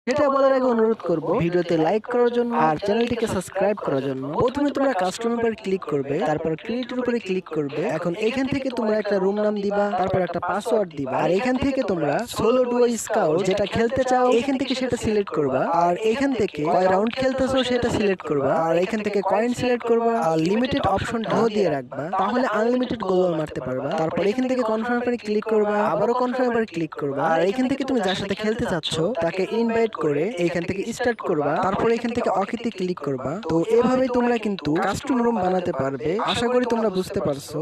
সেটা বলার আগে অনুরোধ করব ভিডিওতে লাইক করার জন্য আর চ্যানেলটিকে সাবস্ক্রাইব করার জন্য। প্রথমে তোমরা কাস্টমের উপর ক্লিক করবে, তারপর ক্রিয়েটের উপরে ক্লিক করবে। এখন এখান থেকে তোমরা একটা রুম নাম দিবা, তারপর একটা পাসওয়ার্ড দিবা, আর এখান থেকে তোমরা সোলো ডুও স্কাউট যেটা খেলতে চাও এখান থেকে সেটা সিলেক্ট করবা, আর এখান থেকে কয় রাউন্ড খেলতেছো সেটা সিলেক্ট করবা, আর এখান থেকে কয়েন সিলেক্ট করবা, আর লিমিটেড অপশনটা দিয়ে রাখবা, তাহলে আনলিমিটেড গোল মারতে পারবা। তারপর এখান থেকে কনফার্ম পরে ক্লিক করবা, আবারও কনফার্ম পরে ক্লিক করবা, আর এখান থেকে তুমি যার সাথে খেলতে চাচ্ছ তাকে ইনভাইট করে এখান থেকে স্টার্ট করবা, তারপর এখান থেকে অকিতে ক্লিক করবা। তো এভাবেই তোমরা কিন্তু কাস্টম রুম বানাতে পারবে। আশা করি তোমরা বুঝতে পারছো।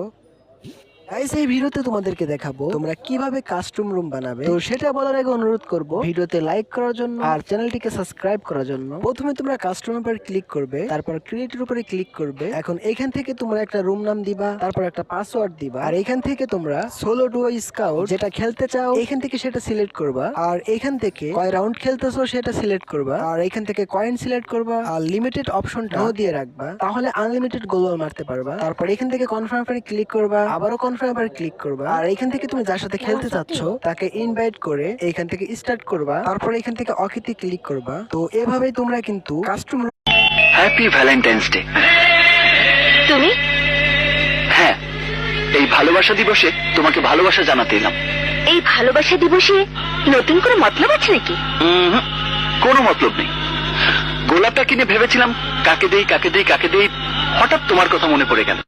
গাইস, এই ভিডিওতে তোমাদেরকে দেখাবো তোমরা কিভাবে কাস্টম রুম বানাবে। তো সেটা বলার আগে অনুরোধ করব ভিডিওতে লাইক করার জন্য আর চ্যানেলটিকে সাবস্ক্রাইব করার জন্য। প্রথমে তোমরা কাস্টমের উপর ক্লিক করবে, তারপর ক্রিয়েটের উপরে ক্লিক করবে। এখন এখান থেকে তোমরা একটা রুম নাম দিবা, তারপর একটা পাসওয়ার্ড দিবা, আর এখান থেকে তোমরা সোলো ডুও স্কাউট যেটা খেলতে চাও এখান থেকে সেটা সিলেক্ট করবা, আর এখান থেকে কয় রাউন্ড খেলতেছো সেটা সিলেক্ট করবা, আর এখান থেকে কয়েন সিলেক্ট করবা, আর লিমিটেড অপশনটা দিয়ে রাখবা, তাহলে আনলিমিটেড গোল মারতে পারবা। তারপর এখান থেকে কনফার্ম পরে ক্লিক করবা, আবারও কনফার্ম পরে ক্লিক করবা, আর এখান থেকে তুমি যার সাথে খেলতে চাচ্ছ তাকে ইনভাইট করে এখান থেকে স্টার্ট করবা, তারপর এখান থেকে অকিতে ক্লিক করবা। তো এভাবেই তোমরা কিন্তু কাস্টম। Happy Valentine's day. তুমি হ্যাঁ, এই ভালোবাসা দিবসে তোমাকে ভালোবাসা জানাতে এলাম। এই ভালোবাসা দিবসে নতুন করে মতলব আছে নাকি? কোনো মতলব নেই। গোলাপটা কিনে ভেবেছিলাম কাকে দেই কাকে দেই কাকে দেই, হঠাৎ তোমার কথা মনে পড়ে গেল।